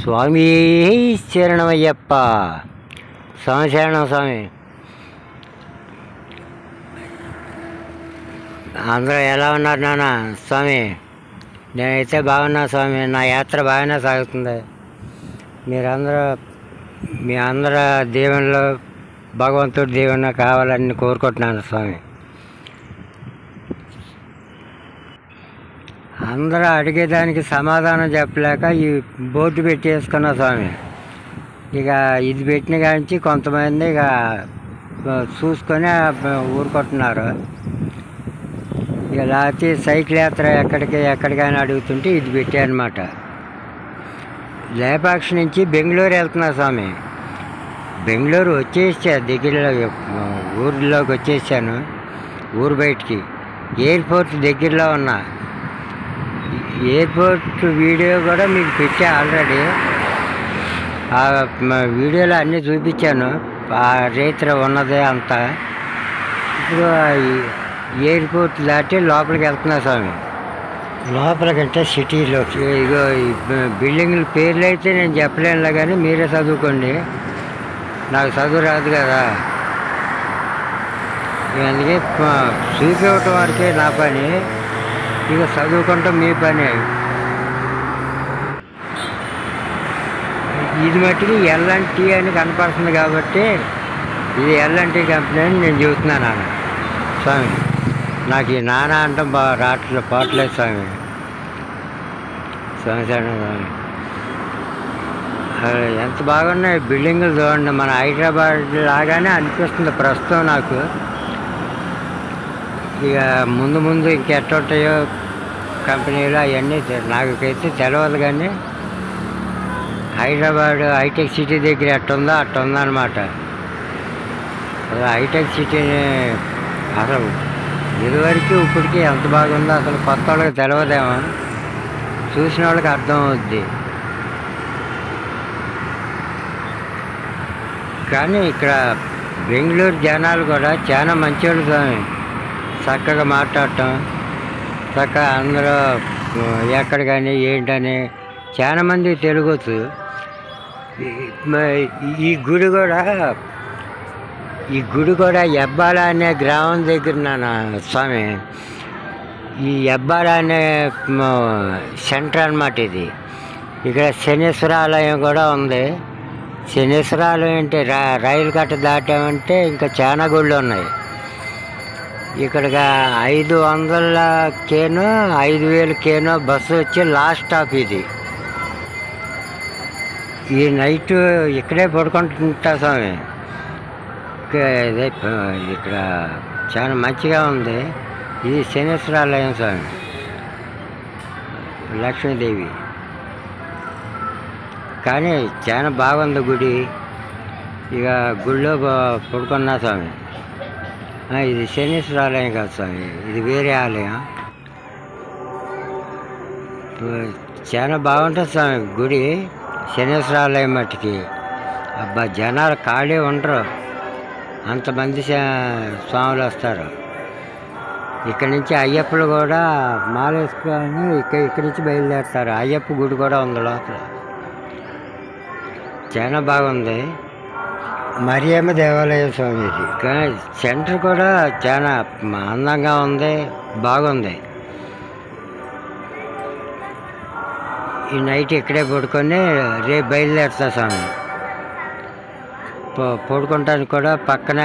స్వామి శరణమయ్యప్ప. స్వామి శరణం స్వామి. అందరూ ఎలా ఉన్నారు నాన్న? స్వామి నేనైతే బాగున్నా స్వామి. నా యాత్ర బాగానే సాగుతుంది. మీరందరూ మీ అందరూ దీవెనలో భగవంతుడి దీవెన కావాలని కోరుకుంటున్నాను స్వామి. అందరూ అడిగేదానికి సమాధానం చెప్పలేక ఈ బోర్డు పెట్టేసుకున్నా స్వామి. ఇక ఇది పెట్టిన కాంచి కొంతమంది ఇక చూసుకొని ఊరుకుంటున్నారు. ఇక లేకపోతే సైకిల్ యాత్ర ఎక్కడికైనా అడుగుతుంటే ఇది పెట్టానమాట. లేపాక్షి నుంచి బెంగళూరు వెళ్తున్నా స్వామి. బెంగళూరు వచ్చేసా, దగ్గరలో ఊరిలోకి వచ్చేసాను. ఊరు బయటికి ఎయిర్పోర్ట్ దగ్గరలో ఉన్నా. ఎయిర్పోర్ట్ వీడియో కూడా మీకు పెట్టా ఆల్రెడీ. ఆ వీడియోలో అన్నీ చూపించాను, ఆ రైతు ఉన్నదే అంతా. ఇప్పుడు ఎయిర్పోర్ట్ దాటి లోపలికి వెళ్తున్నా స్వామి. లోపలికంటే సిటీలోకి. ఇగో ఈ బిల్డింగ్ల పేర్లు అయితే నేను చెప్పలేనులే, కానీ మీరే చదువుకోండి. నాకు చదువు రాదు కదా, అందుకే చూపించటం వరకే నా పని. ఇక చదువుకుంటాం మీ పని. ఇది మట్టికి ఎల్ఎన్టీ అని కనపడుతుంది కాబట్టి ఇది ఎల్ఎన్టీ కంపెనీ అని నేను చెబుతున్నాను నాన్న. స్వామి నాకు ఈ నాన్న అంటాం పోవట్లేదు స్వామి. స్వామి స్వామి ఎంత బాగున్నాయి బిల్డింగులు చూడండి. మన హైదరాబాద్ లాగానే అనిపిస్తుంది ప్రస్తుతం నాకు. ఇక ముందు ముందు ఇంకెట్టుంటాయో కంపెనీలు అవన్నీ నాకైతే తెలియదు, కానీ హైదరాబాద్ హైటెక్ సిటీ దగ్గర ఎట్టుందో అట్టుందన్నమాట. హైటెక్ సిటీని అసలు ఇదివరకు ఇప్పటికీ ఎంత బాగుందో అసలు కొత్త వాళ్ళకి తెలియదేమో, చూసిన వాళ్ళకి అర్థం అవుద్ది. కానీ ఇక్కడ బెంగళూరు జనాలు కూడా చాలా మంచివాళ్ళు స్వామి. చక్కగా మాట్లాడటం, చక్కగా అందరూ ఎక్కడ కానీ ఏంటని చాలా మంది తెలుగొచ్చు. ఈ గుడి కూడా ఎబ్బాల అనే గ్రామం దగ్గర నాన్న స్వామి. ఈ ఎబ్బాల అనే సెంటర్ అన్నమాట ఇది. ఇక్కడ శనేశ్వర ఆలయం కూడా ఉంది. శనేశ్వర ఆలయం అంటే రైలు కట్ట దాటామంటే ఇంకా చాలా గుళ్ళు ఉన్నాయి. ఇక్కడికి 500Kనో 5000Kనో బస్సు వచ్చి లాస్ట్ స్టాప్ ఇది. ఈ నైట్ ఇక్కడే పడుకుంటుంటా స్వామి. ఇక్కడ చాలా మంచిగా ఉంది. ఇది శనేశ్వర ఆలయం స్వామి, లక్ష్మీదేవి. కానీ చాలా బాగుంది గుడి. ఇక గుడిలో పడుకున్నా స్వామి. ఇది శనేశ్వర ఆలయం కాదు స్వామి, ఇది వేరే ఆలయం. చాలా బాగుంటుంది స్వామి గుడి. శనేశ్వర ఆలయం మట్టికి అబ్బా జనాలు ఖాళీ ఉండరు, అంతమంది స్వాములు వస్తారు. ఇక్కడి నుంచి అయ్యప్పలు కూడా మాల వేసుకొని ఇక్కడి నుంచి బయలుదేరుతారు. అయ్యప్ప గుడి కూడా ఉంది లోపల. చాలా బాగుంది. మరియమ్మ దేవాలయం స్వామి ఇది. కానీ సెంటర్ కూడా చాలా అందంగా ఉంది, బాగుంది. ఈ నైట్ ఇక్కడే పడుకొని రేపు బయలుదేరుతా స్వామి. పడుకుంటానికి కూడా పక్కన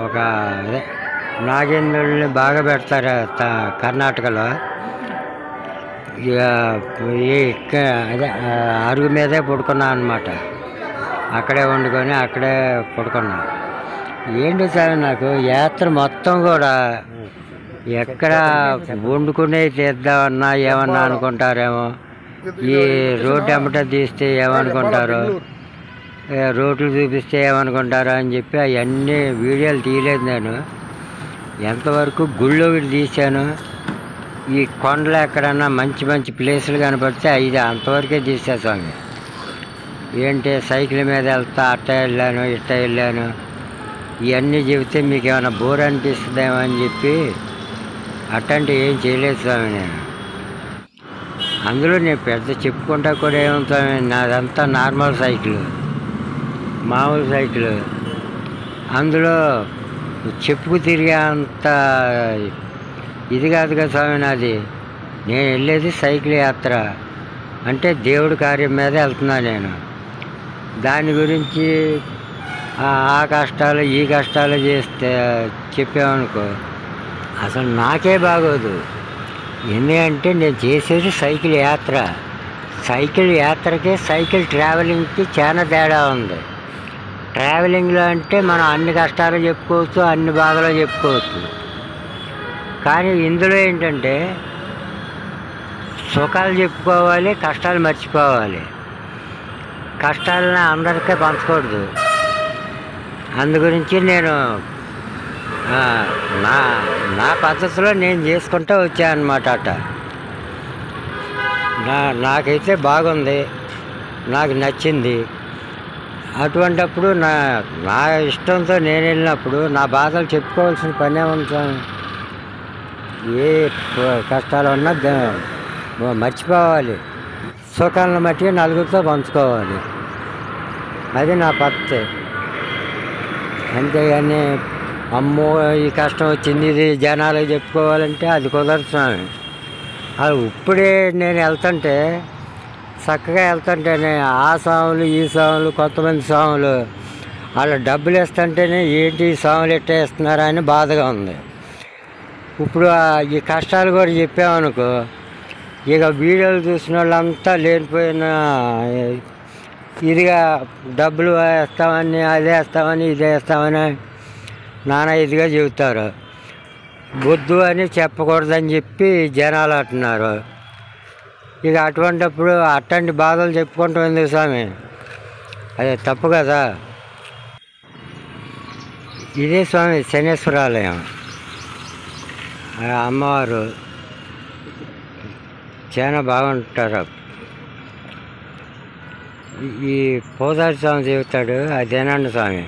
ఒక నాగేంద్రుల్ని బాగా పెడతారు కర్ణాటకలో. ఇక అదే అరుగు మీదే పడుకున్నా అన్నమాట. అక్కడే వండుకొని అక్కడే పడుకున్నా. ఏంటి సార్ నాకు యాత్ర మొత్తం కూడా ఎక్కడ వండుకునే తీద్దామన్నా ఏమన్నా అనుకుంటారేమో, ఈ రోడ్డు ఎమ్మట తీస్తే ఏమనుకుంటారు, రోడ్లు చూపిస్తే ఏమనుకుంటారు అని చెప్పి అవన్నీ వీడియోలు తీయలేదు నేను. ఎంతవరకు గుళ్ళో తీశాను. ఈ కొండలు ఎక్కడన్నా మంచి మంచి ప్లేసులు కనపడితే ఇది అంతవరకే తీసా స్వామి. ఏంటి సైకిల్ మీద వెళ్తా అట్ట వెళ్ళాను ఇట్ట వెళ్ళాను ఇవన్నీ చెబితే మీకు ఏమైనా బోర్ అనిపిస్తుందేమో అని చెప్పి అట్టంటే ఏం చేయలేదు స్వామి నేను. అందులో నేను పెద్ద చెప్పుకుంటా కూడా ఏమవుతాను, నాదంతా నార్మల్ సైకిల్, మామూలు సైకిల్. అందులో చెప్పుకు తిరిగే అంత ఇది కాదు కదా స్వామి నాది. నేను వెళ్ళేది సైకిల్ యాత్ర, అంటే దేవుడి కార్యం మీద వెళ్తున్నా నేను. దాని గురించి ఆ కష్టాలు ఈ కష్టాలు చేస్తే చెప్పామనుకో అసలు నాకే బాగోదు. ఎందుకంటే నేను చేసేది సైకిల్ యాత్ర. సైకిల్ యాత్రకి సైకిల్ ట్రావెలింగ్కి చాలా తేడా ఉంది. ట్రావెలింగ్లో అంటే మనం అన్ని కష్టాలు చెప్పుకోవచ్చు, అన్ని బాధలు చెప్పుకోవచ్చు. కానీ ఇందులో ఏంటంటే సుఖాలు చెప్పుకోవాలి, కష్టాలు మర్చిపోవాలి. కష్టాలను అందరికీ పంచకూడదు. అందు గురించి నేను నా పద్ధతిలో నేను చేసుకుంటూ వచ్చానమాట. అట్ట నాకైతే బాగుంది, నాకు నచ్చింది. అటువంటప్పుడు నా ఇష్టంతో నేను వెళ్ళినప్పుడు నా బాధలు చెప్పుకోవాల్సిన పనే ఉంటాను. ఏ కష్టాలు ఉన్నా మర్చిపోవాలి, సుఖాలను మట్టి నలుగురితో పంచుకోవాలి. అది నా పద్ధతి. అంతేగాని అమ్మో ఈ కష్టం వచ్చింది ఇది జనాలకు చెప్పుకోవాలంటే అది కుదరదు. అది ఇప్పుడే నేను వెళ్తుంటే చక్కగా వెళ్తుంటేనే ఆ స్వాములు ఈ స్వాములు కొంతమంది స్వాములు వాళ్ళు డబ్బులు ఇస్తుంటేనే ఏంటి ఈ స్వాములు ఎట్లా ఇస్తున్నారా అని బాధగా ఉంది. ఇప్పుడు ఈ కష్టాలు కూడా చెప్పామనుకో ఇక వీడియోలు చూసిన వాళ్ళంతా లేనిపోయిన ఇదిగా డబ్బులు వేస్తామని అదే వేస్తామని ఇదే వేస్తామని నానా ఇదిగా చెబుతారు. వద్దు అని చెప్పకూడదని చెప్పి జనాలు అంటున్నారు. ఇక అటువంటిప్పుడు అట్లాంటి బాధలు చెప్పుకుంటాం ఎందుకు స్వామి? అదే తప్పు కదా. ఇదే స్వామి శనేశ్వరాలయం. అమ్మవారు చాలా బాగుంటారు. ఈ పోదారి స్వామి చెబుతాడు, అదేనండి స్వామి.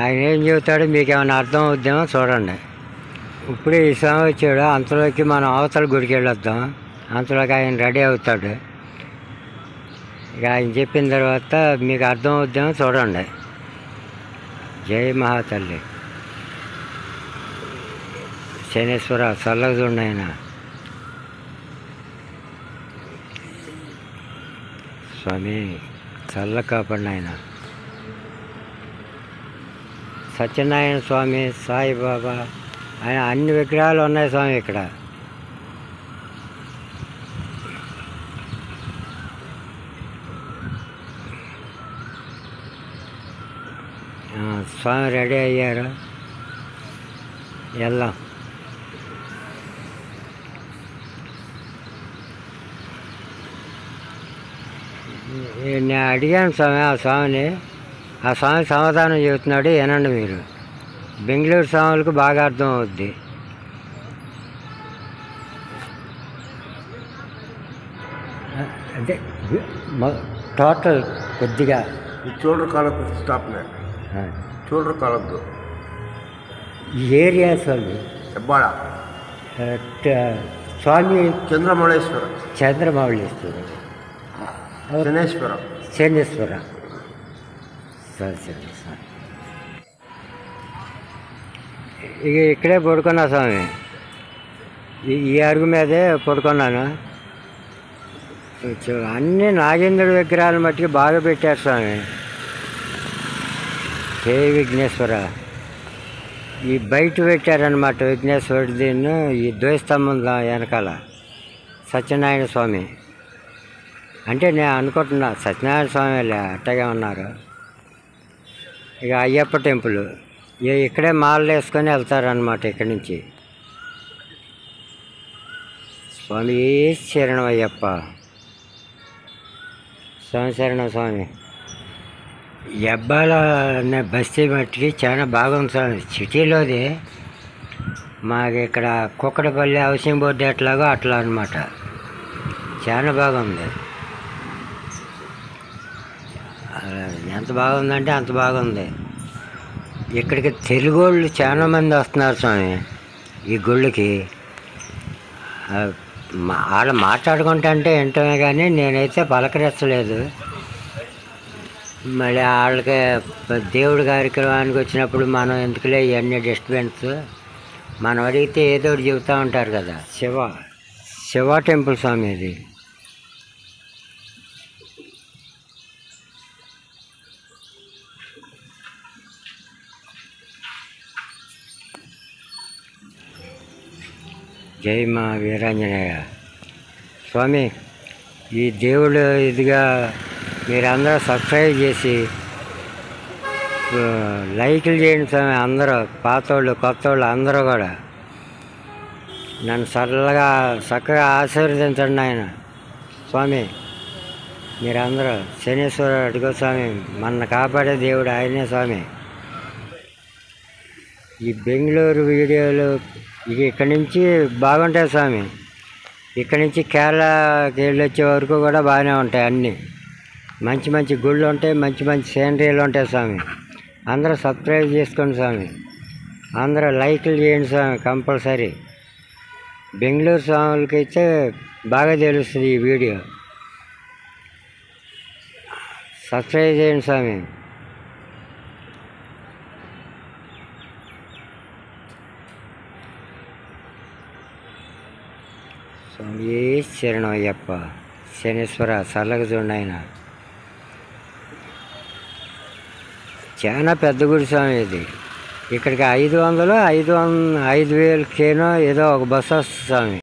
ఆయన ఏం చెబుతాడు మీకు ఏమైనా అర్థం అవుద్దామో చూడండి. ఇప్పుడే ఈ స్వామి వచ్చాడు, అంతలోకి మనం అవతల గుడికి వెళ్ళొద్దాం. అంతలోకి ఆయన రెడీ అవుతాడు. ఇక ఆయన చెప్పిన తర్వాత మీకు అర్థం అవుద్దామో చూడండి. జై మహాతల్లి శనేశ్వర చల్లగా చూడండి. ఆయన స్వామి చల్ల కాపాడిన ఆయన. సత్యనారాయణ స్వామి, సాయిబాబా, ఆయన అన్ని విగ్రహాలు ఉన్నాయి స్వామి ఇక్కడ. స్వామి రెడీ అయ్యారు, వెళ్దాం. నేను అడిగాను స్వామి ఆ స్వామిని. ఆ స్వామి సమాధానం చెబుతున్నాడు, వినండి మీరు. బెంగళూరు స్వాములకు బాగా అర్థం అవుద్ది. అంటే టోటల్ కొద్దిగా చూడరు కాలద్దు, స్టాప్ చూడరు కాలద్దు. ఏరియాస్ వాళ్ళు ಹೆಬ್ಬಾಳ స్వామి చంద్రమౌళేశ్వర, శనేశ్వర. సరే సరే స్వామి. ఇక ఇక్కడే పడుకున్నా స్వామి. ఈ అరుగు మీదే పడుకున్నాను. అన్నీ నాగేంద్రుడి విగ్రహాలు మట్టికి బాగా పెట్టారు స్వామి. జై విఘ్నేశ్వర. ఈ బయట పెట్టారనమాట విఘ్నేశ్వరుడు. దీన్ని ఈ ద్వైస్తంభం వెనకాల సత్యనారాయణ స్వామి. అంటే నేను అనుకుంటున్నా సత్యనారాయణ స్వామి అట్టగే ఉన్నారు. ఇక అయ్యప్ప టెంపుల్ ఇక్కడే మాలలు వేసుకొని వెళ్తారనమాట ఇక్కడి నుంచి. స్వామి శరణం అయ్యప్ప. స్వామి శరణం స్వామి. ఎబ్బాల అనే బస్తీ మట్టికి చాలా బాగుంది స్వామి. సిటీలోది మాకు ఇక్కడ కుక్కడపల్లి హౌసింగ్ బోర్డు ఎట్లాగో అట్లా అనమాట. చాలా బాగుంది. ఎంత బాగుందంటే అంత బాగుంది. ఇక్కడికి తెలుగు వాళ్ళు చాలామంది వస్తున్నారు స్వామి ఈ గుళ్ళకి. వాళ్ళు మాట్లాడుకుంటా అంటే వింటమే కానీ నేనైతే పలకరించలేదు. మళ్ళీ వాళ్ళకి దేవుడి కార్యక్రమానికి వచ్చినప్పుడు మనం ఎందుకులే ఇవన్నీ డిస్టర్బెన్స్, మనం అడిగితే ఏదో ఒకటి చెబుతూ ఉంటారు కదా. శివ టెంపుల్ స్వామి ఇది. జై మా వీరాంజనేయ స్వామి. ఈ దేవుడు ఇదిగా మీరందరూ సబ్స్క్రైబ్ చేసి లైకులు చేయండి స్వామి. అందరూ పాతోళ్ళు కొత్తోళ్ళు అందరూ కూడా నన్ను చక్కగా ఆశీర్వదించండి ఆయన స్వామి. మీరందరూ శనీశ్వర అడుగో స్వామి, మన కాపాడే దేవుడు ఆయనే స్వామి. ఈ బెంగళూరు వీడియోలు ఇక్కడి నుంచి బాగుంటాయి స్వామి. ఇక్కడి నుంచి కేరళకి వెళ్ళి వచ్చే వరకు కూడా బాగానే ఉంటాయి. అన్నీ మంచి మంచి గుళ్ళు ఉంటాయి, మంచి మంచి సీనరీలు ఉంటాయి స్వామి. అందరూ సబ్స్క్రైబ్ చేసుకోండి స్వామి. అందరూ లైకులు చేయండి స్వామి కంపల్సరీ. బెంగళూరు స్వాములకి అయితే బాగా తెలుస్తుంది ఈ వీడియో. సబ్స్క్రైబ్ చేయండి స్వామి. స్వామి శరణం అయ్యప్ప. శనీశ్వర చల్లగా చూడండి ఆయన. చాలా పెద్ద గుడి స్వామి ఇది. ఇక్కడికి 5,000 కేనో ఏదో ఒక బస్సు వస్తుంది స్వామి.